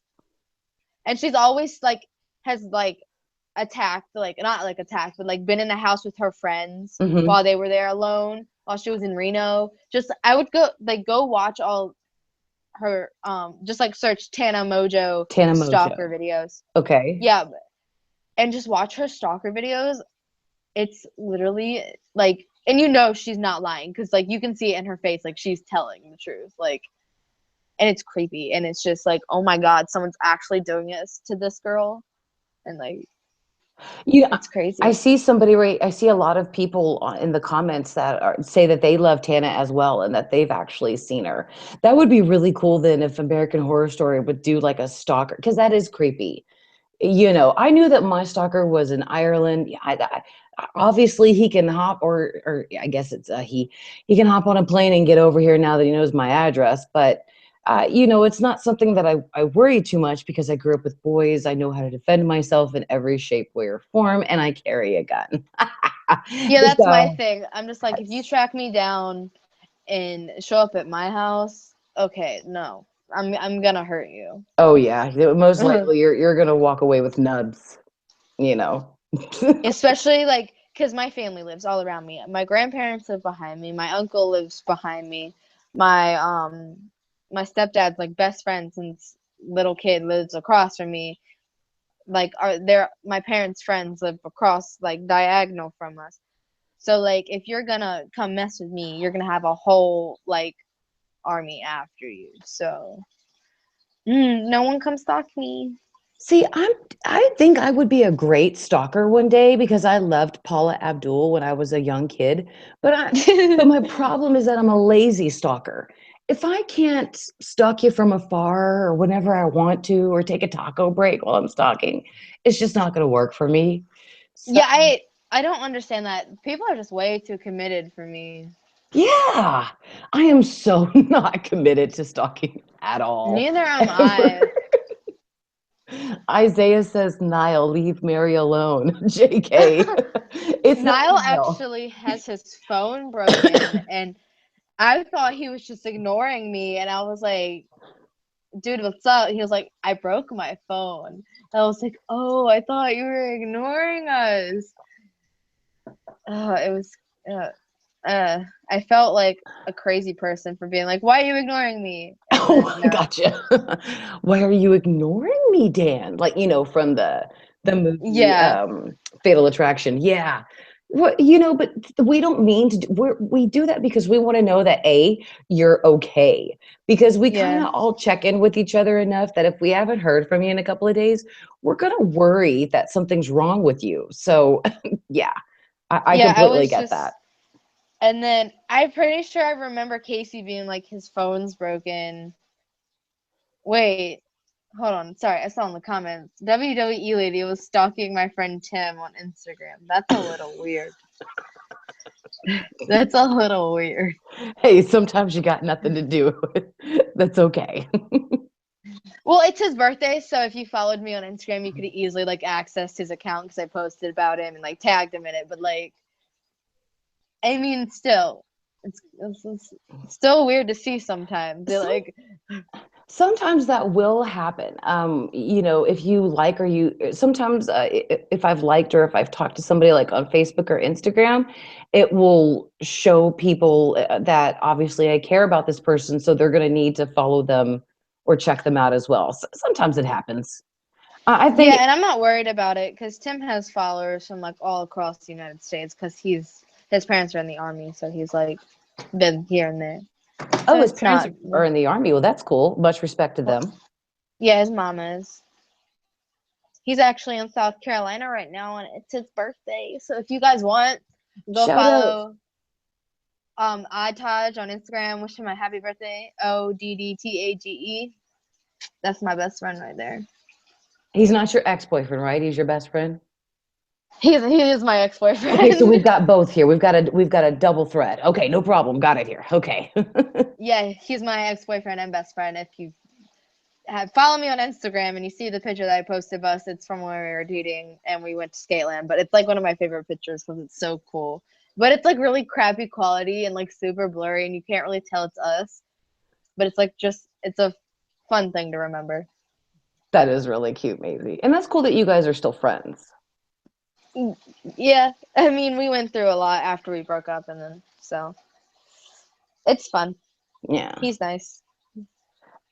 And she's always like has like attacked, like not like attacked, but like been in the house with her friends while they were there alone while she was in Reno. Just I would go watch all her just like search Tana Mojo stalker videos. Okay. Yeah, and just watch her stalker videos. It's literally like, and you know she's not lying because like you can see it in her face, like she's telling the truth, like. And it's creepy, and it's just like, oh my God, someone's actually doing this to this girl, and like, it's crazy. I see I see a lot of people in the comments that say that they love Tana as well, and that they've actually seen her. That would be really cool then if American Horror Story would do like a stalker, because that is creepy. I knew that my stalker was in Ireland. Obviously he can hop, or I guess it's he can hop on a plane and get over here now that he knows my address, but it's not something that I worry too much because I grew up with boys. I know how to defend myself in every shape, way, or form, and I carry a gun. Yeah, that's my thing. I'm just like, if you track me down and show up at my house, okay, no, I'm gonna hurt you. Oh yeah, most likely you're gonna walk away with nubs. Especially like, because my family lives all around me. My grandparents live behind me. My uncle lives behind me. My stepdad's like best friend since little kid lives across from me. Like my parents' friends live across, like diagonal from us. So like if you're gonna come mess with me, you're gonna have a whole like army after you. So no one come stalk me. See, I think I would be a great stalker one day because I loved Paula Abdul when I was a young kid. But my problem is that I'm a lazy stalker. If I can't stalk you from afar or whenever I want to, or take a taco break while I'm stalking, it's just not going to work for me. So, yeah, I don't understand that. People are just way too committed for me. yeah, I am so not committed to stalking at all. Neither am I. Isaiah says, Niall, leave Mary alone. JK. It's Niall actually has his phone broken, and I thought he was just ignoring me, and I was like, dude, what's up? He was like, I broke my phone. I was like, oh, I thought you were ignoring us. It was, I felt like a crazy person for being like, why are you ignoring me? Oh, no. Gotcha. Why are you ignoring me, Dan? Like, from the movie Fatal Attraction. Yeah. But we don't mean to we do that because we want to know that you're okay, because we kind of all check in with each other enough that if we haven't heard from you in a couple of days, we're gonna worry that something's wrong with you. So yeah, I completely get that. And then I'm pretty sure I remember Casey being like, his phone's broken. Wait, hold on. Sorry, I saw in the comments. WWE lady was stalking my friend Tim on Instagram. That's a little weird. That's a little weird. Hey, sometimes you got nothing to do. That's okay. Well, it's his birthday, so if you followed me on Instagram, you could easily like access his account because I posted about him and like tagged him in it. But like, I mean, still, it's still weird to see sometimes. They're like, Sometimes that will happen. If you like, or you sometimes if I've liked or if I've talked to somebody like on Facebook or Instagram, it will show people that obviously I care about this person, so they're going to need to follow them or check them out as well. So sometimes it happens. I think, yeah, and I'm not worried about it because Tim has followers from like all across the United States because his parents are in the army, so he's like been here and there. oh, So his it's parents not. are in the army. Well, that's cool. Much respect to them. Yeah, his mom is. He's actually in South Carolina right now, and it's his birthday. So if you guys want, go Shout out. follow Taj on Instagram. Wish him a happy birthday. ODDTAGE. That's my best friend right there. He's not your ex-boyfriend, right? He's your best friend. He is my ex-boyfriend. Okay, so we've got both here. We've got a double thread. Okay, no problem. Got it here. Okay. Yeah, he's my ex-boyfriend and best friend. If you follow me on Instagram and you see the picture that I posted of us, it's from when we were dating and we went to Skateland. But it's like one of my favorite pictures because it's so cool. But it's like really crappy quality and like super blurry, and you can't really tell it's us. But it's like it's a fun thing to remember. That is really cute, Maisie. And that's cool that you guys are still friends. Yeah, I mean, we went through a lot after we broke up, and then so it's fun. Yeah. He's nice.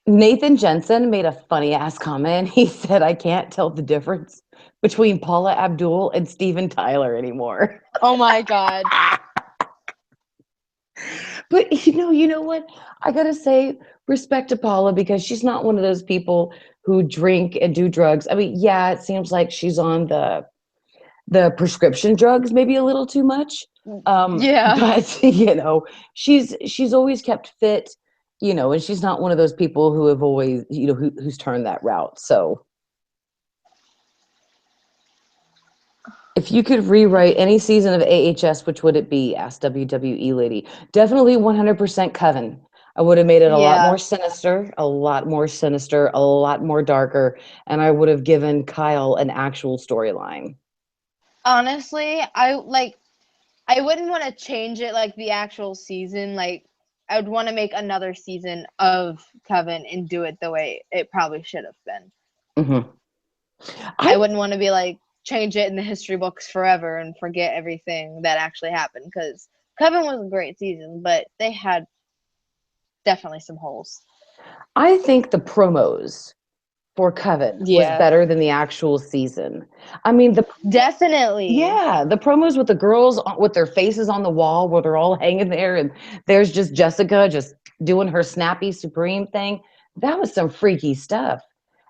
Nathan Jensen made a funny ass comment. He said, I can't tell the difference between Paula Abdul and Steven Tyler anymore. Oh my God. But you know what? I gotta say, respect to Paula because she's not one of those people who drink and do drugs. I mean, yeah, it seems like she's on the prescription drugs maybe a little too much. Yeah. But she's always kept fit, and she's not one of those people who have always, who's turned that route. So if you could rewrite any season of AHS, which would it be? Asked WWE lady. Definitely 100% Coven. I would have made it a lot Yeah. more sinister, a lot more darker, and I would have given Kyle an actual storyline. Honestly, I wouldn't want to change it like the actual season. Like, I would want to make another season of Coven and do it the way it probably should have been. Mm-hmm. I wouldn't want to be like change it in the history books forever and forget everything that actually happened because Coven was a great season, but they had definitely some holes. I think the promos for Coven was Yeah. better than the actual season. I mean, Definitely. the promos with the girls with their faces on the wall where they're all hanging there and there's just Jessica just doing her snappy supreme thing. That was some freaky stuff.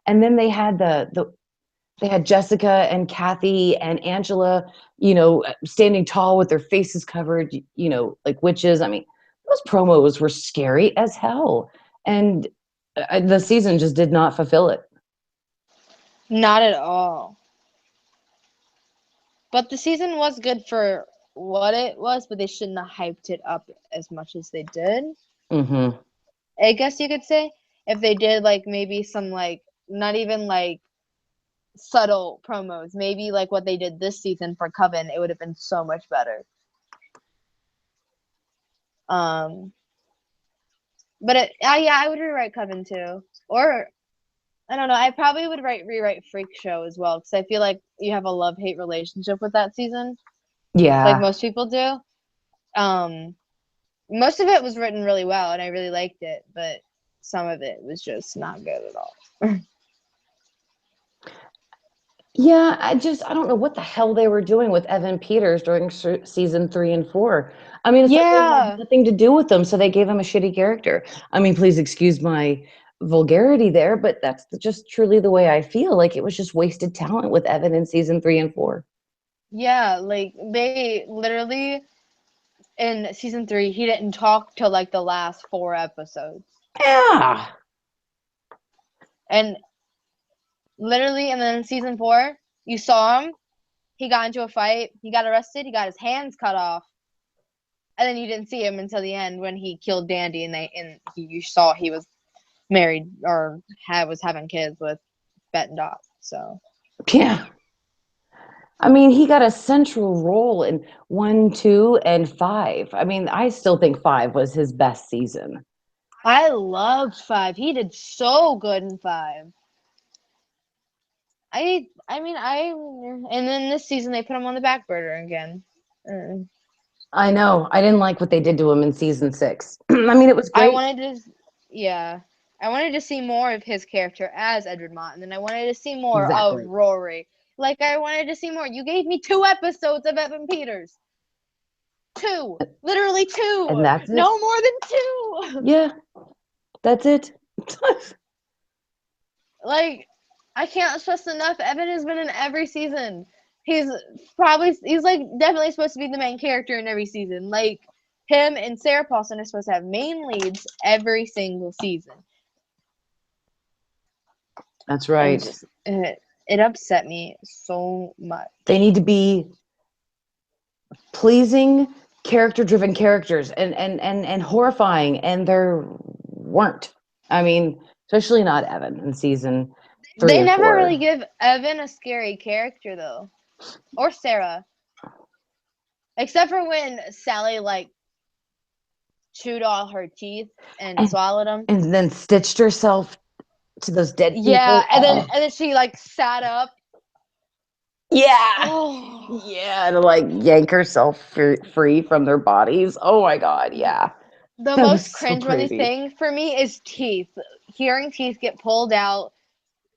And then they had they had Jessica and Kathy and Angela, standing tall with their faces covered, like witches. I mean, those promos were scary as hell. And the season just did not fulfill it. Not at all. But the season was good for what it was, but they shouldn't have hyped it up as much as they did. Mm-hmm. I guess you could say if they did like maybe some like not even like subtle promos, maybe like what they did this season for Coven, it would have been so much better. But I would rewrite Coven too, or I don't know. I probably would rewrite Freak Show as well because I feel like you have a love-hate relationship with that season, like Yeah. most people do. Most of it was written really well, and I really liked it, but some of it was just not good at all. Yeah, I don't know what the hell they were doing with Evan Peters during season 3 and 4. I mean, it's like they had Yeah. nothing to do with them, so they gave him a shitty character. I mean, please excuse my vulgarity there, but that's just truly the way I feel. Like it was just wasted talent with Evan in season 3 and 4. Yeah, like they literally in season 3, he didn't talk till like the last 4 episodes. Yeah. And literally, and then in season 4, you saw him. He got into a fight. He got arrested. He got his hands cut off. And then you didn't see him until the end when he killed Dandy, and you saw he was married or was having kids with Bet and Dot. So Yeah. I mean, he got a central role in 1, 2, and 5. I mean, I still think 5 was his best season. I loved 5. He did so good in 5. And then this season they put him on the back burner again. I know. I didn't like what they did to him in season 6. I mean, it was I great. wanted to see more of his character as Edward Mott, and then I wanted to see more Exactly. of Rory. Like, I wanted to see more. You gave me 2 episodes of Evan Peters. 2. Literally 2. And that's it. No more than 2. Yeah. That's it. Like, I can't stress enough. Evan has been in every season. He's like definitely supposed to be the main character in every season. Like, him and Sarah Paulson are supposed to have main leads every single season. That's right. Just, it upset me so much. They need to be pleasing, character-driven characters and horrifying, and there weren't. I mean, especially not Evan in season 3 They and never 4. really give Evan a scary character though, or Sarah, except for when Sally like chewed all her teeth and swallowed them, and then stitched herself to those dead people. Yeah, and then she like sat up. Yeah. Oh. Yeah, to like yank herself free from their bodies. Oh my God, yeah. The That was most so cringeworthy creepy. thing for me is teeth. Hearing teeth get pulled out,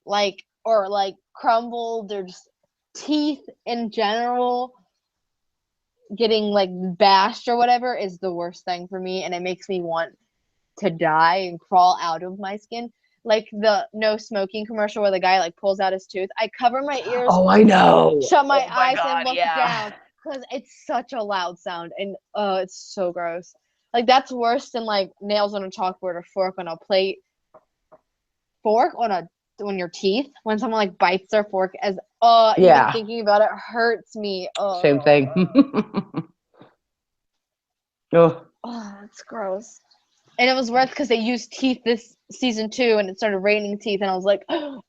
like, or like crumbled, or just teeth in general getting like bashed or whatever is the worst thing for me, and it makes me want to die and crawl out of my skin. Like the no smoking commercial where the guy like pulls out his tooth. I cover my ears. Oh, I know. Shut my Oh my eyes God, and look yeah. down because it's such a loud sound, and it's so gross. Like, that's worse than like nails on a chalkboard or fork on a plate. Fork on your teeth when someone like bites their fork, as Yeah. even thinking about it hurts me. Same thing. Oh. It's gross. And it was worth because they used teeth this season 2, and it started raining teeth, and I was like, oh.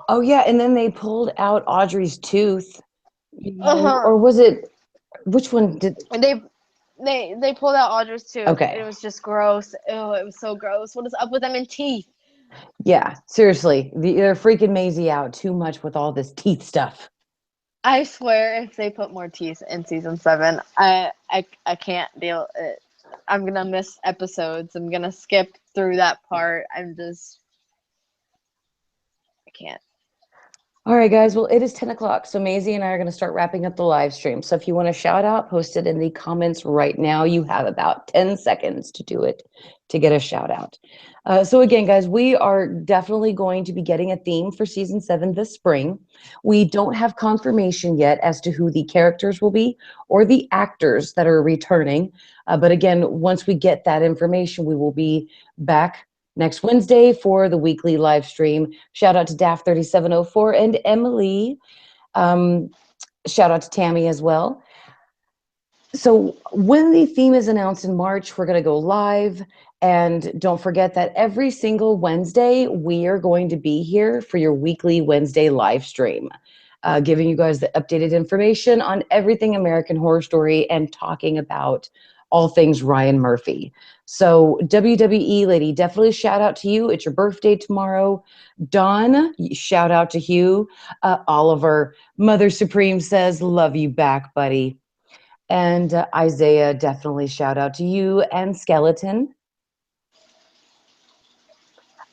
Oh yeah, and then they pulled out Audrey's tooth. Uh-huh. Or was it, which one did? And they pulled out Audrey's tooth. Okay. It was just gross. Oh, it was so gross. What is up with them and teeth? Yeah, seriously, they're freaking Maisie out too much with all this teeth stuff. I swear, if they put more teeth in season 7, I can't deal it. I'm gonna miss episodes. I'm gonna skip through that part. I can't. All right, guys. Well, it is 10 o'clock. So Maisie and I are going to start wrapping up the live stream. So if you want to shout out, post it in the comments right now. You have about 10 seconds to do it, to get a shout out. So again, guys, we are definitely going to be getting a theme for season 7 this spring. We don't have confirmation yet as to who the characters will be or the actors that are returning. But again, once we get that information, we will be back next Wednesday for the weekly live stream. Shout out to DAF3704 and Emily. Shout out to Tammy as well. So when the theme is announced in March, we're going to go live. And don't forget that every single Wednesday, we are going to be here for your weekly Wednesday live stream, giving you guys the updated information on everything American Horror Story and talking about all things Ryan Murphy. So WWE lady, definitely shout out to you. It's your birthday tomorrow. Dawn, shout out to you. Oliver, Mother Supreme says, love you back, buddy. And Isaiah, definitely shout out to you. And Skeleton.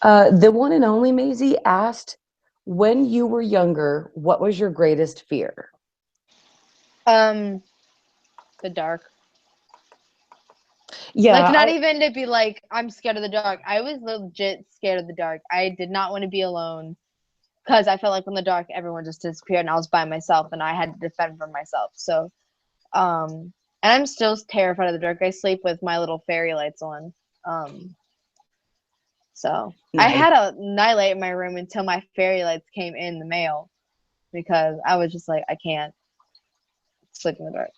The one and only Maisie asked, when you were younger, what was your greatest fear? The dark. Yeah, like, not even to be like, I'm scared of the dark. I was legit scared of the dark. I did not want to be alone because I felt like in the dark, everyone just disappeared and I was by myself and I had to defend for myself. So, and I'm still terrified of the dark. I sleep with my little fairy lights on. So nice. I had a nightlight in my room until my fairy lights came in the mail because I was just like, I can't sleep in the dark.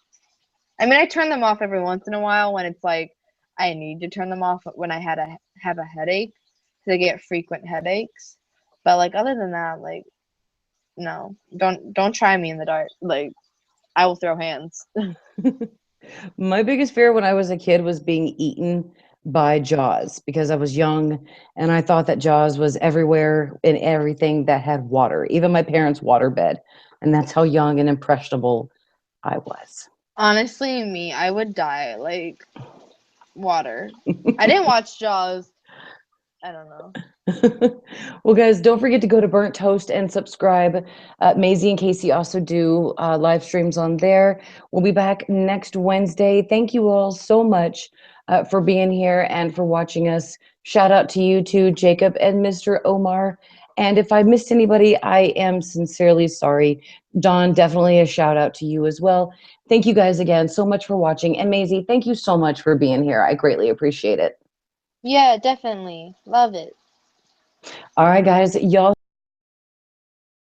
I mean, I turn them off every once in a while when it's like I need to turn them off when I have a headache they get frequent headaches. But like other than that, like no, don't try me in the dark. Like I will throw hands. My biggest fear when I was a kid was being eaten by Jaws because I was young and I thought that Jaws was everywhere in everything that had water, even my parents' waterbed. And that's how young and impressionable I was. Honestly, me, I would die. Like water. I didn't watch Jaws. I don't know. Well, guys, don't forget to go to Burnt Toast and subscribe. Maisie and Casey also do live streams on there. We'll be back next Wednesday. Thank you all so much for being here and for watching us. Shout out to you too, Jacob and Mr. Omar. And if I missed anybody, I am sincerely sorry. Don, definitely a shout out to you as well. Thank you guys again so much for watching. And Maisie, thank you so much for being here. I greatly appreciate it. Yeah, definitely. Love it. All right, guys, y'all.